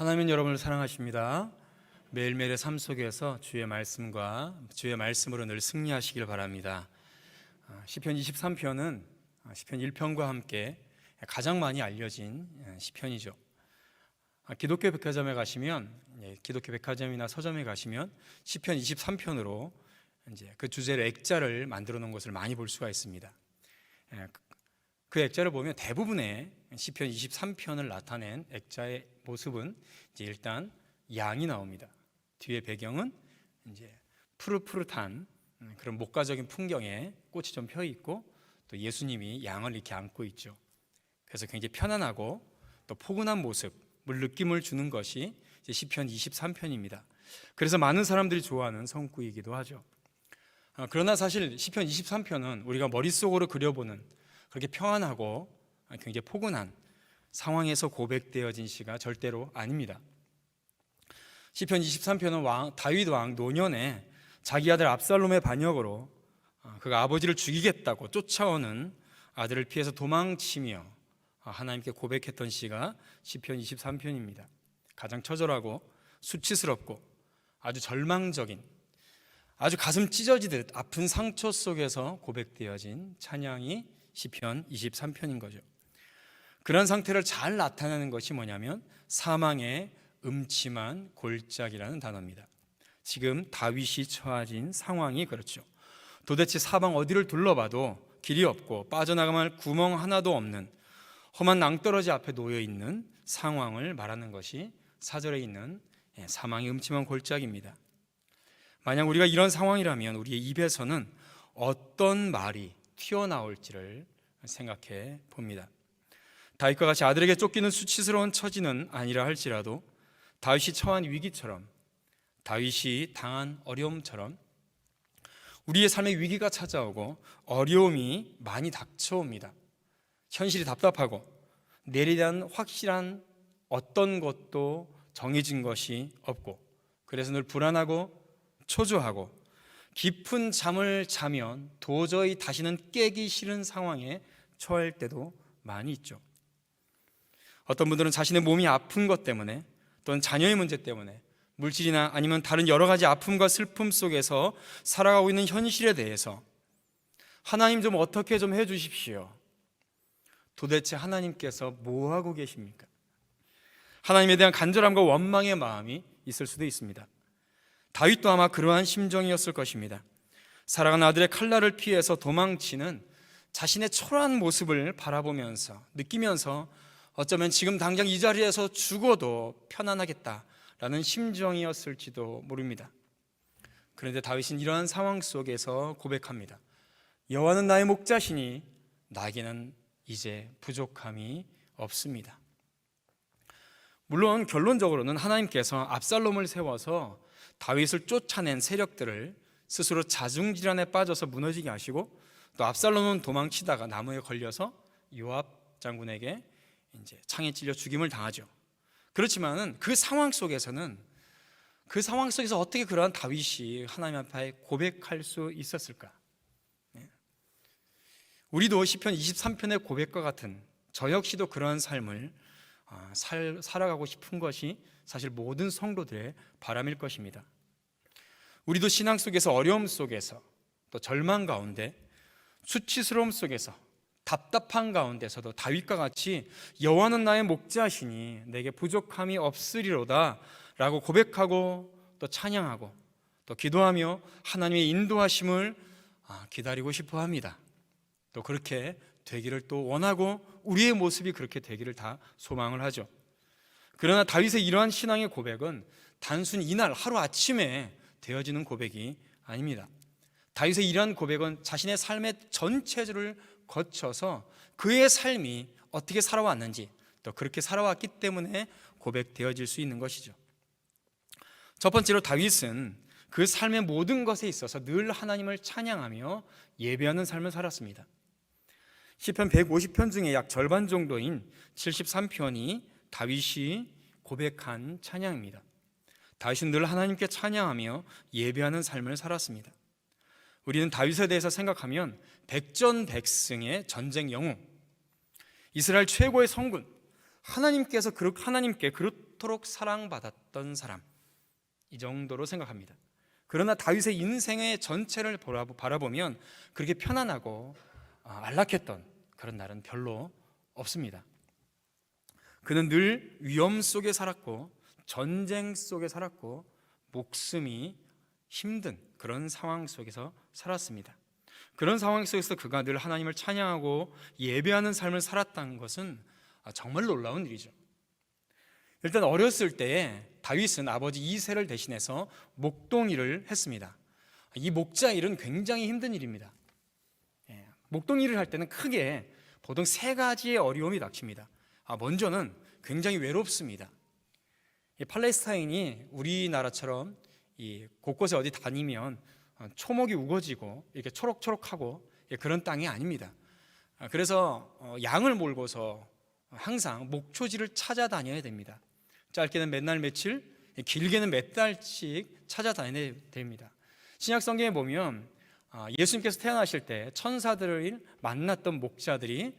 하나님은 여러분을 사랑하십니다. 매일매일의 삶 속에서 주의 말씀으로 늘 승리하시길 바랍니다. 시편 23편은 시편 1편과 함께 가장 많이 알려진 시편이죠. 기독교 백화점에 가시면, 기독교 백화점이나 서점에 가시면 시편 23편으로 이제 그 주제로 액자를 만들어 놓은 것을 많이 볼 수가 있습니다. 그 액자를 보면 대부분의 시편 23편을 나타낸 액자의 모습은 이제 일단 양이 나옵니다. 뒤에 배경은 이제 푸릇푸릇한 그런 목가적인 풍경에 꽃이 좀 펴 있고 또 예수님이 양을 이렇게 안고 있죠. 그래서 굉장히 편안하고 또 포근한 모습을 느낌을 주는 것이 이제 시편 23편입니다. 그래서 많은 사람들이 좋아하는 성구이기도 하죠. 그러나 사실 시편 23편은 우리가 머릿속으로 그려보는 그렇게 평안하고 굉장히 포근한 상황에서 고백되어진 시가 절대로 아닙니다. 시편 23편은 다윗 왕 노년에 자기 아들 압살롬의 반역으로 그가 아버지를 죽이겠다고 쫓아오는 아들을 피해서 도망치며 하나님께 고백했던 시가 시편 23편입니다. 가장 처절하고 수치스럽고 아주 절망적인, 아주 가슴 찢어지듯 아픈 상처 속에서 고백되어진 찬양이 시편 23편인 거죠. 그런 상태를 잘 나타내는 것이 뭐냐면 사망의 음침한 골짜기라는 단어입니다. 지금 다윗이 처해진 상황이 그렇죠. 도대체 사방 어디를 둘러봐도 길이 없고 빠져나갈 구멍 하나도 없는 험한 낭떠러지 앞에 놓여 있는 상황을 말하는 것이 4절에 있는 사망의 음침한 골짜기입니다. 만약 우리가 이런 상황이라면 우리의 입에서는 어떤 말이 튀어나올지를 생각해 봅니다. 다윗과 같이 아들에게 쫓기는 수치스러운 처지는 아니라 할지라도 다윗이 처한 위기처럼, 다윗이 당한 어려움처럼 우리의 삶에 위기가 찾아오고 어려움이 많이 닥쳐옵니다. 현실이 답답하고 내일에 대한 확실한 어떤 것도 정해진 것이 없고 그래서 늘 불안하고 초조하고 깊은 잠을 자면 도저히 다시는 깨기 싫은 상황에 처할 때도 많이 있죠. 어떤 분들은 자신의 몸이 아픈 것 때문에 또는 자녀의 문제 때문에 물질이나 아니면 다른 여러 가지 아픔과 슬픔 속에서 살아가고 있는 현실에 대해서 하나님 좀 어떻게 좀 해주십시오. 도대체 하나님께서 뭐 하고 계십니까? 하나님에 대한 간절함과 원망의 마음이 있을 수도 있습니다. 다윗도 아마 그러한 심정이었을 것입니다. 사랑하는 아들의 칼날을 피해서 도망치는 자신의 초라한 모습을 바라보면서 느끼면서 어쩌면 지금 당장 이 자리에서 죽어도 편안하겠다라는 심정이었을지도 모릅니다. 그런데 다윗은 이러한 상황 속에서 고백합니다. 여호와는 나의 목자시니 나에게는 이제 부족함이 없습니다. 물론 결론적으로는 하나님께서 압살롬을 세워서 다윗을 쫓아낸 세력들을 스스로 자중질환에 빠져서 무너지게 하시고 또 압살롬은 도망치다가 나무에 걸려서 요압 장군에게 이제 창에 찔려 죽임을 당하죠. 그렇지만은 그 상황 속에서 어떻게 그러한 다윗이 하나님 앞에 고백할 수 있었을까? 우리도 시편 23편의 고백과 같은 저 역시도 그러한 삶을 살아가고 싶은 것이 사실 모든 성도들의 바람일 것입니다. 우리도 신앙 속에서 어려움 속에서 또 절망 가운데 수치스러움 속에서 답답한 가운데서도 다윗과 같이 여호와는 나의 목자시니 내게 부족함이 없으리로다 라고 고백하고 또 찬양하고 또 기도하며 하나님의 인도하심을 기다리고 싶어 합니다. 또 그렇게 되기를 또 원하고 우리의 모습이 그렇게 되기를 다 소망을 하죠. 그러나 다윗의 이러한 신앙의 고백은 단순 이날 하루아침에 되어지는 고백이 아닙니다. 다윗의 이러한 고백은 자신의 삶의 전체를 거쳐서 그의 삶이 어떻게 살아왔는지 또 그렇게 살아왔기 때문에 고백되어질 수 있는 것이죠. 첫 번째로 다윗은 그 삶의 모든 것에 있어서 늘 하나님을 찬양하며 예배하는 삶을 살았습니다. 시편 150편 중에 약 절반 정도인 73편이 다윗이 고백한 찬양입니다. 다윗은 늘 하나님께 찬양하며 예배하는 삶을 살았습니다. 우리는 다윗에 대해서 생각하면 백전백승의 전쟁 영웅, 이스라엘 최고의 성군, 하나님께 그토록 사랑받았던 사람, 이 정도로 생각합니다. 그러나 다윗의 인생의 전체를 바라보면 그렇게 편안하고 안락했던 그런 날은 별로 없습니다. 그는 늘 위험 속에 살았고 전쟁 속에 살았고 목숨이 힘든 그런 상황 속에서 살았습니다. 그런 상황 속에서 그가 늘 하나님을 찬양하고 예배하는 삶을 살았다는 것은 정말 놀라운 일이죠. 일단 어렸을 때에 다윗은 아버지 이새를 대신해서 목동일을 했습니다. 이 목자 일은 굉장히 힘든 일입니다. 목동일을 할 때는 크게 보통 세 가지의 어려움이 닥칩니다. 먼저는 굉장히 외롭습니다. 팔레스타인이 우리나라처럼 곳곳에 어디 다니면 초목이 우거지고 이렇게 초록초록하고 그런 땅이 아닙니다. 그래서 양을 몰고서 항상 목초지를 찾아다녀야 됩니다. 짧게는 몇 날 며칠, 길게는 몇 달씩 찾아다녀야 됩니다. 신약 성경에 보면 예수님께서 태어나실 때 천사들을 만났던 목자들이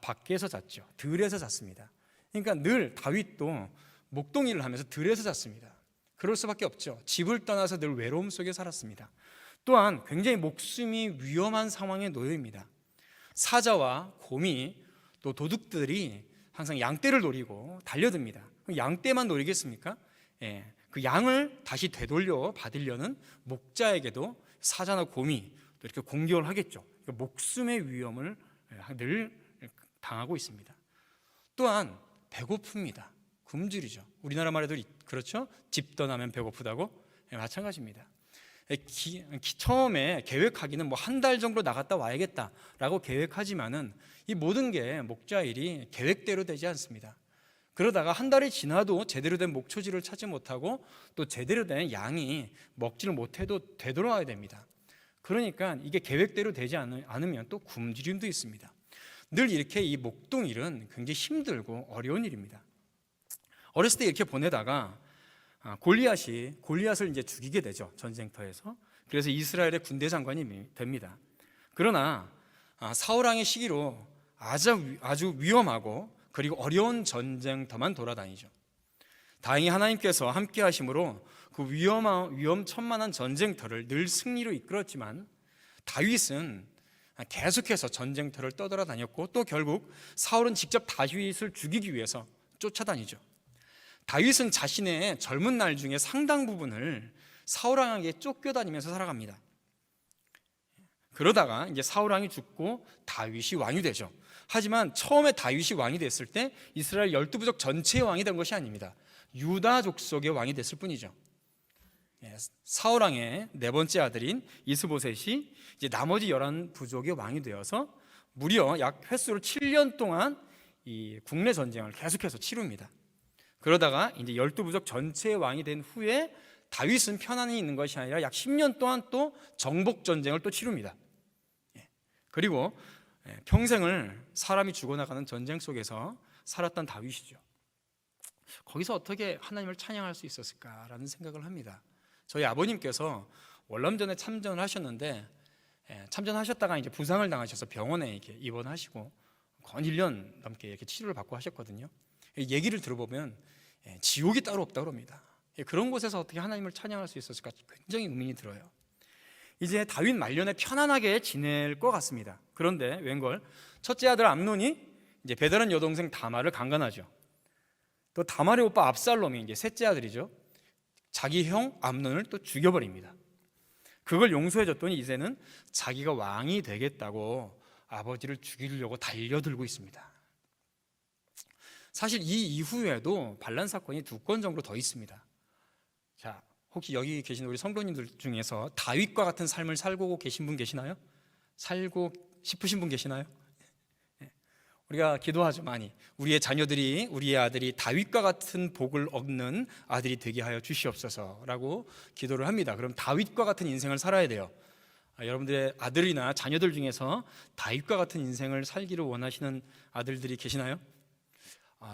밖에서 잤죠. 들에서 잤습니다. 그러니까 늘 다윗도 목동일을 하면서 들에서 잤습니다. 그럴 수밖에 없죠. 집을 떠나서 늘 외로움 속에 살았습니다. 또한 굉장히 목숨이 위험한 상황에 놓여 있습니다. 사자와 곰이 또 도둑들이 항상 양떼를 노리고 달려듭니다. 양떼만 노리겠습니까? 그 양을 다시 되돌려 받으려는 목자에게도 사자나 곰이 또 이렇게 공격을 하겠죠. 그러니까 목숨의 위험을 늘 당하고 있습니다. 또한 배고픕니다. 굶주리죠. 우리나라 말에도 그렇죠. 집 떠나면 배고프다고 마찬가지입니다. 처음에 계획하기는 한 달 정도 나갔다 와야겠다라고 계획하지만은 이 모든 게 목자 일이 계획대로 되지 않습니다. 그러다가 한 달이 지나도 제대로 된 목초지를 찾지 못하고 또 제대로 된 양이 먹지를 못해도 되돌아와야 됩니다. 그러니까 이게 계획대로 되지 않으면 또 굶주림도 있습니다. 늘 이렇게 이 목동일은 굉장히 힘들고 어려운 일입니다. 어렸을 때 이렇게 보내다가 골리앗을 이제 죽이게 되죠. 전쟁터에서. 그래서 이스라엘의 군대 장관이 됩니다. 그러나 사울 왕의 시기로 아주 위험하고 그리고 어려운 전쟁터만 돌아다니죠. 다행히 하나님께서 함께 하심으로 그 위험천만한 전쟁터를 늘 승리로 이끌었지만 다윗은 계속해서 전쟁터를 떠돌아다녔고 또 결국 사울은 직접 다윗을 죽이기 위해서 쫓아다니죠. 다윗은 자신의 젊은 날 중에 상당 부분을 사울 왕에게 쫓겨다니면서 살아갑니다. 그러다가 이제 사울 왕이 죽고 다윗이 왕이 되죠. 하지만 처음에 다윗이 왕이 됐을 때 이스라엘 12부족 전체의 왕이 된 것이 아닙니다. 유다 족속의 왕이 됐을 뿐이죠. 사울 왕의 네 번째 아들인 이스보셋이 이제 나머지 11부족의 왕이 되어서 무려 약 횟수로 7년 동안 이 국내 전쟁을 계속해서 치릅니다. 그러다가 이제 12부족 전체의 왕이 된 후에 다윗은 편안히 있는 것이 아니라 약 10년 동안 또 정복 전쟁을 또 치릅니다. 그리고 평생을 사람이 죽어나가는 전쟁 속에서 살았던 다윗이죠. 거기서 어떻게 하나님을 찬양할 수 있었을까라는 생각을 합니다. 저희 아버님께서 월남전에 참전을 하셨는데 참전하셨다가 이제 부상을 당하셔서 병원에 이렇게 입원하시고 거의 1년 넘게 이렇게 치료를 받고 하셨거든요. 얘기를 들어보면 지옥이 따로 없다고 합니다. 그런 곳에서 어떻게 하나님을 찬양할 수 있었을까 굉장히 의문이 들어요. 이제 다윗 말년에 편안하게 지낼 것 같습니다. 그런데 웬걸 첫째 아들 암논이 이제 배다른 여동생 다말을 강간하죠. 또 다말의 오빠 압살롬이 이제 셋째 아들이죠. 자기 형 암논을 또 죽여버립니다. 그걸 용서해줬더니 이제는 자기가 왕이 되겠다고 아버지를 죽이려고 달려들고 있습니다. 사실 이 이후에도 반란 사건이 2건 정도 더 있습니다. 자, 혹시 여기 계신 우리 성도님들 중에서 다윗과 같은 삶을 살고 계신 분 계시나요? 살고 싶으신 분 계시나요? 우리가 기도하죠 많이. 우리의 자녀들이, 우리의 아들이 다윗과 같은 복을 얻는 아들이 되게 하여 주시옵소서라고 기도를 합니다. 그럼 다윗과 같은 인생을 살아야 돼요. 여러분들의 아들이나 자녀들 중에서 다윗과 같은 인생을 살기를 원하시는 아들들이 계시나요?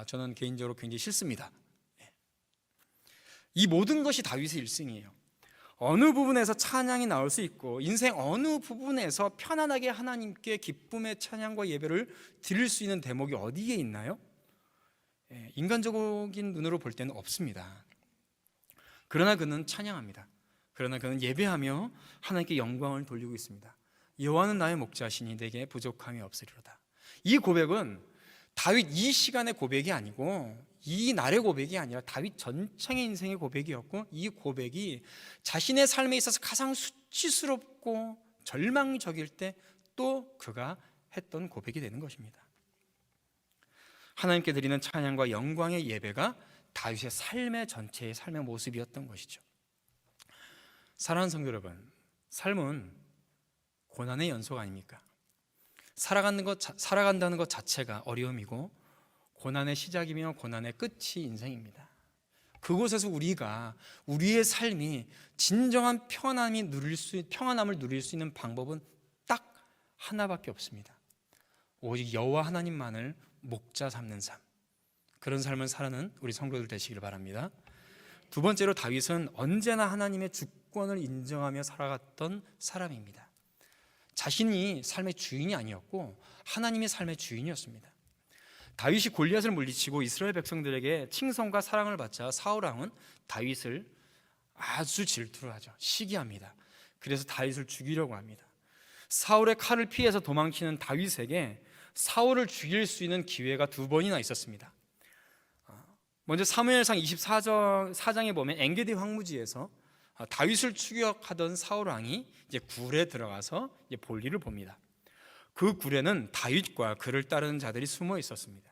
저는 개인적으로 굉장히 싫습니다. 이 모든 것이 다윗의 일생이에요. 어느 부분에서 찬양이 나올 수 있고 인생 어느 부분에서 편안하게 하나님께 기쁨의 찬양과 예배를 드릴 수 있는 대목이 어디에 있나요? 인간적인 눈으로 볼 때는 없습니다. 그러나 그는 찬양합니다. 그러나 그는 예배하며 하나님께 영광을 돌리고 있습니다. 여호와는 나의 목자시니 내게 부족함이 없으리로다. 이 고백은 다윗 이 시간의 고백이 아니고 이 날의 고백이 아니라 다윗 전창의 인생의 고백이었고, 이 고백이 자신의 삶에 있어서 가장 수치스럽고 절망적일 때 또 그가 했던 고백이 되는 것입니다. 하나님께 드리는 찬양과 영광의 예배가 다윗의 삶의 전체의 삶의 모습이었던 것이죠. 사랑하는 성도 여러분, 삶은 고난의 연속 아닙니까? 살아간다는 것 자체가 어려움이고 고난의 시작이며 고난의 끝이 인생입니다. 그곳에서 우리가 우리의 삶이 진정한 평안함을 누릴 수 있는 방법은 딱 하나밖에 없습니다. 오직 여호와 하나님만을 목자 삼는 삶, 그런 삶을 사는 우리 성도들 되시길 바랍니다. 두 번째로, 다윗은 언제나 하나님의 주권을 인정하며 살아갔던 사람입니다. 자신이 삶의 주인이 아니었고 하나님의 삶의 주인이었습니다. 다윗이 골리앗을 물리치고 이스라엘 백성들에게 칭송과 사랑을 받자 사울왕은 다윗을 아주 질투를 하죠. 시기합니다. 그래서 다윗을 죽이려고 합니다. 사울의 칼을 피해서 도망치는 다윗에게 사울을 죽일 수 있는 기회가 두 번이나 있었습니다. 먼저 사무엘상 24장에 보면 엔게디 황무지에서 다윗을 추격하던 사울 왕이 이제 굴에 들어가서 이제 볼일을 봅니다. 그 굴에는 다윗과 그를 따르는 자들이 숨어 있었습니다.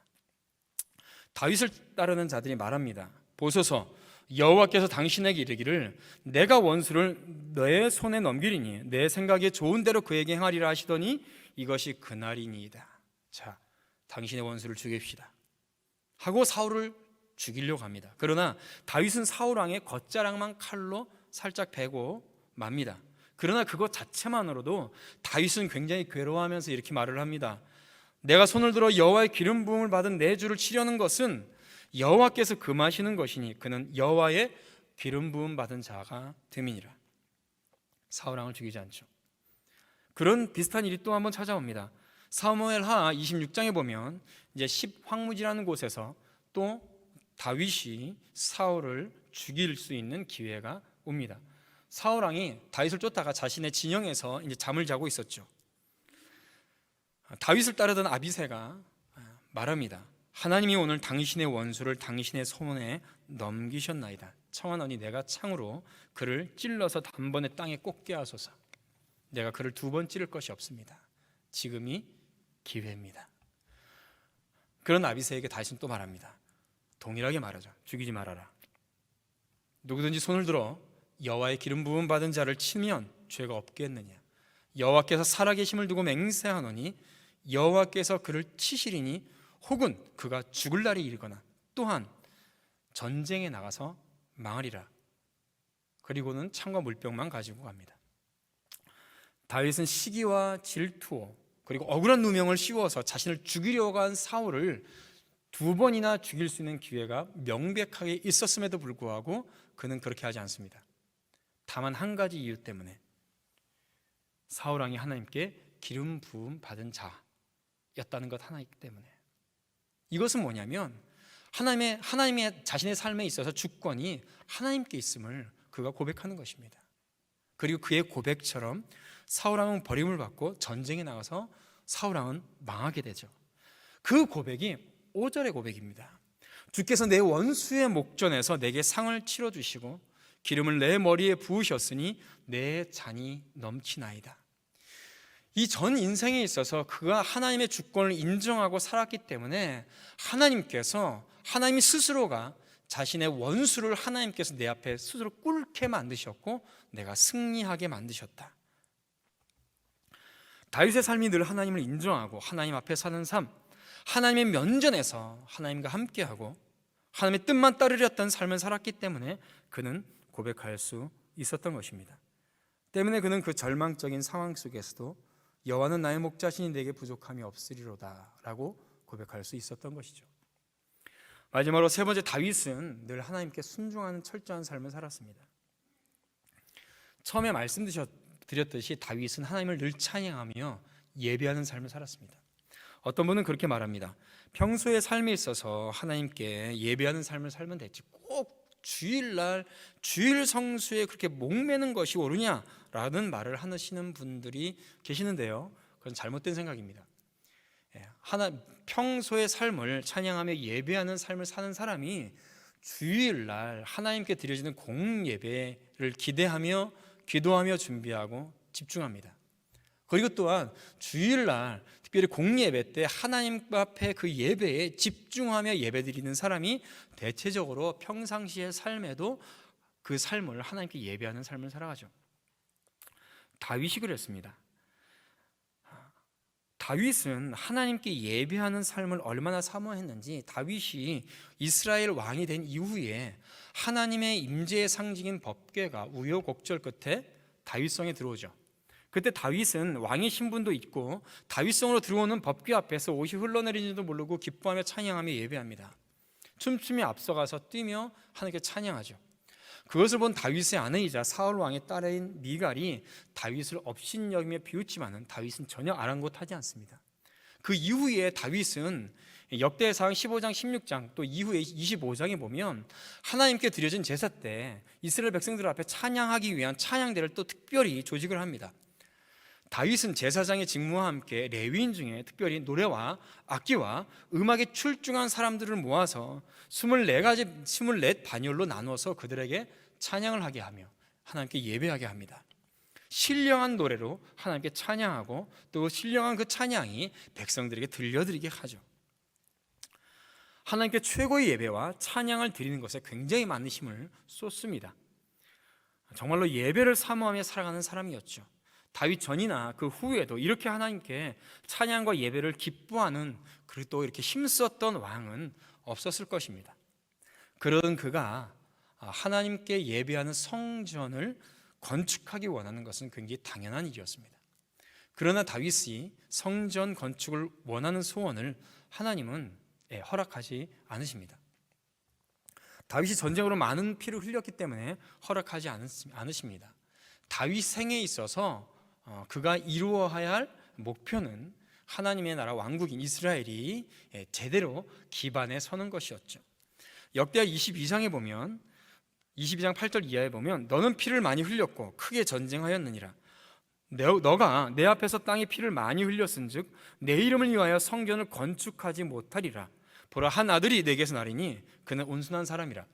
다윗을 따르는 자들이 말합니다. 보소서, 여호와께서 당신에게 이르기를 내가 원수를 내 손에 넘기리니 내 생각에 좋은 대로 그에게 행하리라 하시더니 이것이 그날이니이다. 자, 당신의 원수를 죽입시다 하고 사울을 죽이려고 합니다. 그러나 다윗은 사울 왕의 겉자락만 칼로 살짝 베고 맙니다. 그러나 그것 자체만으로도 다윗은 굉장히 괴로워하면서 이렇게 말을 합니다. 내가 손을 들어 여호와의 기름 부음을 받은 내 주를 치려는 것은 여호와께서 금하시는 것이니 그는 여호와의 기름 부음 받은 자가 됨이니라. 사울 왕을 죽이지 않죠. 그런 비슷한 일이 또 한번 찾아옵니다. 사무엘하 26장에 보면 이제 10황무지라는 곳에서 또 다윗이 사울을 죽일 수 있는 기회가 옵니다. 사울 왕이 다윗을 쫓다가 자신의 진영에서 이제 잠을 자고 있었죠. 다윗을 따르던 아비새가 말합니다. 하나님이 오늘 당신의 원수를 당신의 손에 넘기셨나이다. 청하노니 내가 창으로 그를 찔러서 단번에 땅에 꽂게 하소서. 내가 그를 두 번 찌를 것이 없습니다. 지금이 기회입니다. 그런 아비새에게 다윗은 또 말합니다. 동일하게 말하죠. 죽이지 말아라. 누구든지 손을 들어 여호와의 기름 부음 받은 자를 치면 죄가 없겠느냐. 여호와께서 살아계심을 두고 맹세하노니 여호와께서 그를 치시리니 혹은 그가 죽을 날이 이르거나 또한 전쟁에 나가서 망하리라. 그리고는 창과 물병만 가지고 갑니다. 다윗은 시기와 질투 그리고 억울한 누명을 씌워서 자신을 죽이려고 한 사울을 두 번이나 죽일 수 있는 기회가 명백하게 있었음에도 불구하고 그는 그렇게 하지 않습니다. 다만 한 가지 이유 때문에, 사울 왕이 하나님께 기름 부음 받은 자였다는 것 하나 있기 때문에. 이것은 뭐냐면 하나님의 자신의 삶에 있어서 주권이 하나님께 있음을 그가 고백하는 것입니다. 그리고 그의 고백처럼 사울 왕은 버림을 받고 전쟁에 나가서 사울 왕은 망하게 되죠. 그 고백이 5절의 고백입니다. 주께서 내 원수의 목전에서 내게 상을 치러주시고 기름을 내 머리에 부으셨으니 내 잔이 넘치나이다. 이 전 인생에 있어서 그가 하나님의 주권을 인정하고 살았기 때문에 하나님이 스스로가 자신의 원수를 하나님께서 내 앞에 스스로 꿇게 만드셨고 내가 승리하게 만드셨다. 다윗의 삶이 늘 하나님을 인정하고 하나님 앞에 사는 삶, 하나님의 면전에서 하나님과 함께하고 하나님의 뜻만 따르렸던 삶을 살았기 때문에 그는 고백할 수 있었던 것입니다. 때문에 그는 그 절망적인 상황 속에서도 여호와는 나의 목자시니 내게 부족함이 없으리로다 라고 고백할 수 있었던 것이죠. 마지막으로 세 번째, 다윗은 늘 하나님께 순종하는 철저한 삶을 살았습니다. 처음에 말씀드렸듯이 다윗은 하나님을 늘 찬양하며 예배하는 삶을 살았습니다. 어떤 분은 그렇게 말합니다. 평소의 삶에 있어서 하나님께 예배하는 삶을 살면 됐지, 꼭 주일날 주일 성수에 그렇게 목매는 것이 옳으냐라는 말을 하시는 분들이 계시는데요, 그건 잘못된 생각입니다. 평소의 삶을 찬양하며 예배하는 삶을 사는 사람이 주일날 하나님께 드려지는 공예배를 기대하며 기도하며 준비하고 집중합니다. 그리고 또한 주일날 특별히 공예배 때 하나님 앞에 그 예배에 집중하며 예배드리는 사람이 대체적으로 평상시의 삶에도 그 삶을 하나님께 예배하는 삶을 살아가죠. 다윗이 그랬습니다. 다윗은 하나님께 예배하는 삶을 얼마나 사모했는지, 다윗이 이스라엘 왕이 된 이후에 하나님의 임재의 상징인 법궤가 우여곡절 끝에 다윗성에 들어오죠. 그때 다윗은 왕의 신분도 있고 다윗성으로 들어오는 법궤 앞에서 옷이 흘러내리는지도 모르고 기뻐하며 찬양하며 예배합니다. 춤추며 앞서가서 뛰며 하나님께 찬양하죠. 그것을 본 다윗의 아내이자 사울 왕의 딸인 미갈이 다윗을 업신여기며 비웃지만은 다윗은 전혀 아랑곳하지 않습니다. 그 이후에 다윗은 역대상 15장 16장 또 이후에 25장에 보면 하나님께 드려진 제사 때 이스라엘 백성들 앞에 찬양하기 위한 찬양대를 또 특별히 조직을 합니다. 다윗은 제사장의 직무와 함께 레위인 중에 특별히 노래와 악기와 음악에 출중한 사람들을 모아서 24 반열로 나눠서 그들에게 찬양을 하게 하며 하나님께 예배하게 합니다. 신령한 노래로 하나님께 찬양하고 또 신령한 그 찬양이 백성들에게 들려드리게 하죠. 하나님께 최고의 예배와 찬양을 드리는 것에 굉장히 많은 힘을 쏟습니다. 정말로 예배를 사모하며 살아가는 사람이었죠. 다윗 전이나 그 후에도 이렇게 하나님께 찬양과 예배를 기뻐하는, 그리고 또 이렇게 힘썼던 왕은 없었을 것입니다. 그런 그가 하나님께 예배하는 성전을 건축하기 원하는 것은 굉장히 당연한 일이었습니다. 그러나 다윗이 성전 건축을 원하는 소원을 하나님은 허락하지 않으십니다. 다윗이 전쟁으로 많은 피를 흘렸기 때문에 허락하지 않으십니다. 다윗 생에 있어서 그가 이루어야 할 목표는 하나님의 나라 왕국인 이스라엘이 제대로 기반에 서는 것이었죠. 역대하 22장에 보면 22장 8절 이하에 보면 너는 피를 많이 흘렸고 크게 전쟁하였느니라. 너가 내 앞에서 땅에 피를 많이 흘렸은즉 내 이름을 위하여 성전을 건축하지 못하리라. 보라, 한 아들이 내게서 나리니 그는 온순한 사람이라.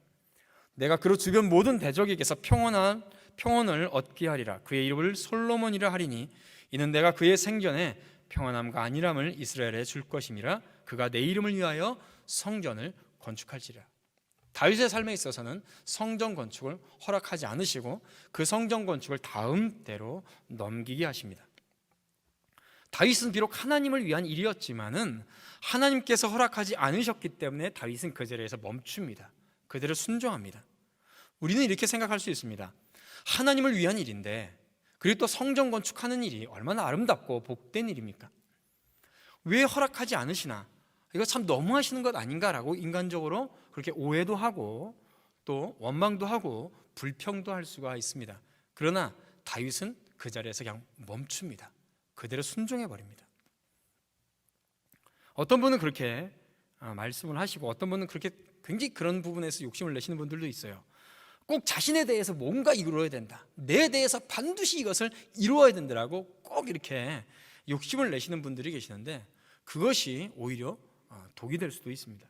내가 그로 주변 모든 대적에게서 평온을 얻게 하리라. 그의 이름을 솔로몬이라 하리니 이는 내가 그의 생전에 평안함과 안일함을 이스라엘에 줄 것임이라. 그가 내 이름을 위하여 성전을 건축할지라. 다윗의 삶에 있어서는 성전 건축을 허락하지 않으시고 그 성전 건축을 다음 때로 넘기게 하십니다. 다윗은 비록 하나님을 위한 일이었지만은 하나님께서 허락하지 않으셨기 때문에 다윗은 그 자리에서 멈춥니다. 그대로 순종합니다. 우리는 이렇게 생각할 수 있습니다. 하나님을 위한 일인데, 그리고 또 성전 건축하는 일이 얼마나 아름답고 복된 일입니까? 왜 허락하지 않으시나? 이거 참 너무하시는 것 아닌가라고 인간적으로 그렇게 오해도 하고 또 원망도 하고 불평도 할 수가 있습니다. 그러나 다윗은 그 자리에서 그냥 멈춥니다. 그대로 순종해 버립니다. 어떤 분은 그렇게 말씀을 하시고 어떤 분은 그렇게 굉장히 그런 부분에서 욕심을 내시는 분들도 있어요. 꼭 자신에 대해서 뭔가 이루어야 된다, 내 대해서 반드시 이것을 이루어야 된다라고 꼭 이렇게 욕심을 내시는 분들이 계시는데 그것이 오히려 독이 될 수도 있습니다.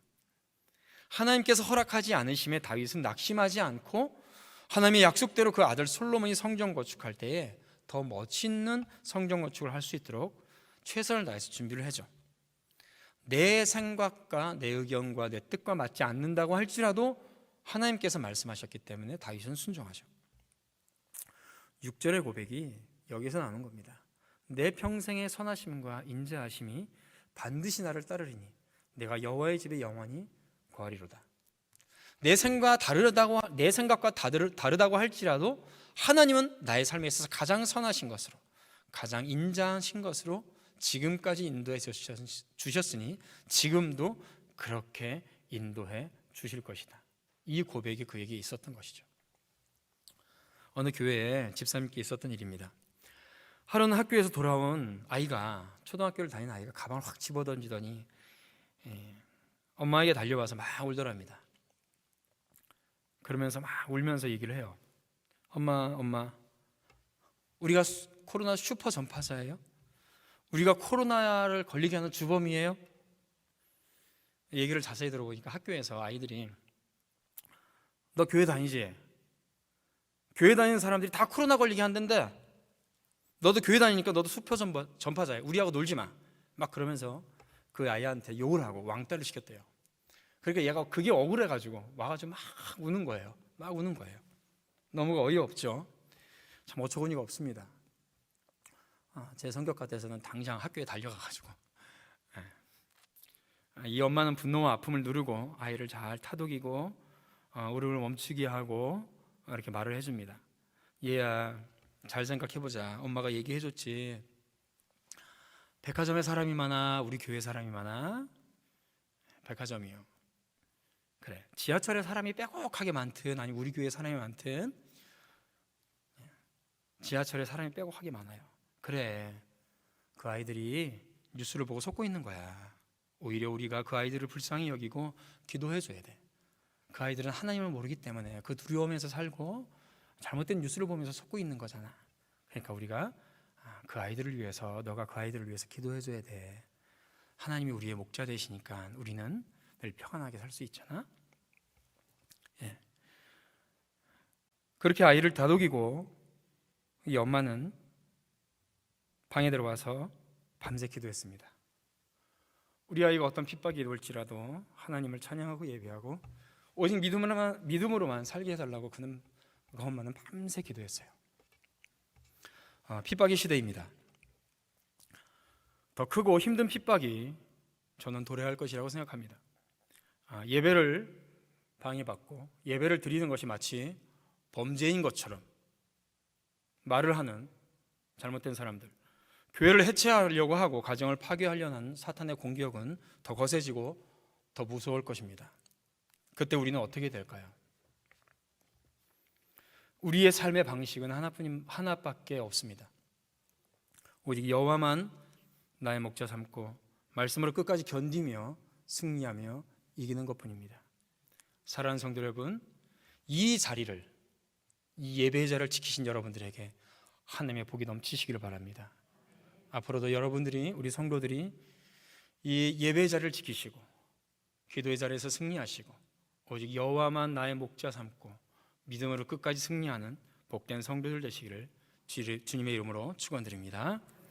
하나님께서 허락하지 않으심에 다윗은 낙심하지 않고 하나님의 약속대로 그 아들 솔로몬이 성전 건축할 때에 더 멋있는 성전 건축을 할 수 있도록 최선을 다해서 준비를 하죠. 내 생각과 내 의견과 내 뜻과 맞지 않는다고 할지라도 하나님께서 말씀하셨기 때문에 다윗은 순종하죠. 6절의 고백이 여기서 나오는 겁니다. 내 평생의 선하심과 인자하심이 반드시 나를 따르리니 내가 여호와의 집에 영원히 거하리로다. 내 생각과 다르다고 할지라도 하나님은 나의 삶에 있어서 가장 선하신 것으로, 가장 인자하신 것으로 지금까지 인도해 주셨으니 지금도 그렇게 인도해 주실 것이다. 이 고백이 그에게 있었던 것이죠. 어느 교회에 집사님께 있었던 일입니다. 하루는 학교에서 돌아온 아이가, 초등학교를 다니는 아이가 가방을 확 집어던지더니 엄마에게 달려와서 막 울더랍니다. 그러면서 막 울면서 얘기를 해요. 엄마, 우리가 코로나 슈퍼 전파자예요? 우리가 코로나를 걸리게 하는 주범이에요? 얘기를 자세히 들어보니까 학교에서 아이들이, 너 교회 다니지? 교회 다니는 사람들이 다 코로나 걸리게 한다는데 너도 교회 다니니까 너도 슈퍼 전파자야. 우리하고 놀지 마. 막 그러면서 그 아이한테 욕을 하고 왕따를 시켰대요. 그러니까 얘가 그게 억울해가지고 와가지고 막 우는 거예요. 막 우는 거예요. 너무 어이없죠. 참 어처구니가 없습니다. 제 성격 같아서는 당장 학교에 달려가가지고 이 엄마는 분노와 아픔을 누르고 아이를 잘 타독이고 울음을 멈추게 하고 이렇게 말을 해줍니다. 얘야, 잘 생각해보자. 엄마가 얘기해줬지. 백화점에 사람이 많아, 우리 교회 사람이 많아? 백화점이요. 그래, 지하철에 사람이 빼곡하게 많든 아니 우리 교회 사람이 많든 지하철에 사람이 빼곡하게 많아요. 그래, 그 아이들이 뉴스를 보고 속고 있는 거야. 오히려 우리가 그 아이들을 불쌍히 여기고 기도해줘야 돼. 그 아이들은 하나님을 모르기 때문에 그 두려움에서 살고 잘못된 뉴스를 보면서 속고 있는 거잖아. 그러니까 우리가 그 아이들을 위해서, 너가 그 아이들을 위해서 기도해줘야 돼. 하나님이 우리의 목자 되시니까 우리는 늘 평안하게 살 수 있잖아. 예. 그렇게 아이를 다독이고 이 엄마는 방에 들어와서 밤새 기도했습니다. 우리 아이가 어떤 핍박이 올지라도 하나님을 찬양하고 예배하고 오직 믿음으로만 살게 해달라고 그 엄마는 밤새 기도했어요. 핍박의 시대입니다. 더 크고 힘든 핍박이 저는 도래할 것이라고 생각합니다. 예배를 방해받고 예배를 드리는 것이 마치 범죄인 것처럼 말을 하는 잘못된 사람들, 교회를 해체하려고 하고 가정을 파괴하려는 하는 사탄의 공격은 더 거세지고 더 무서울 것입니다. 그때 우리는 어떻게 될까요? 우리의 삶의 방식은 하나밖에 없습니다. 오직 여호와만 나의 목자 삼고 말씀으로 끝까지 견디며 승리하며 이기는 것뿐입니다. 사랑하는 성도 여러분, 이 예배의 자리를 지키신 여러분들에게 하나님의 복이 넘치시기를 바랍니다. 앞으로도 여러분들이, 우리 성도들이 이 예배의 자리를 지키시고 기도의 자리에서 승리하시고 오직 여호와만 나의 목자 삼고 믿음으로 끝까지 승리하는 복된 성도들 되시기를 주님의 이름으로 축원드립니다.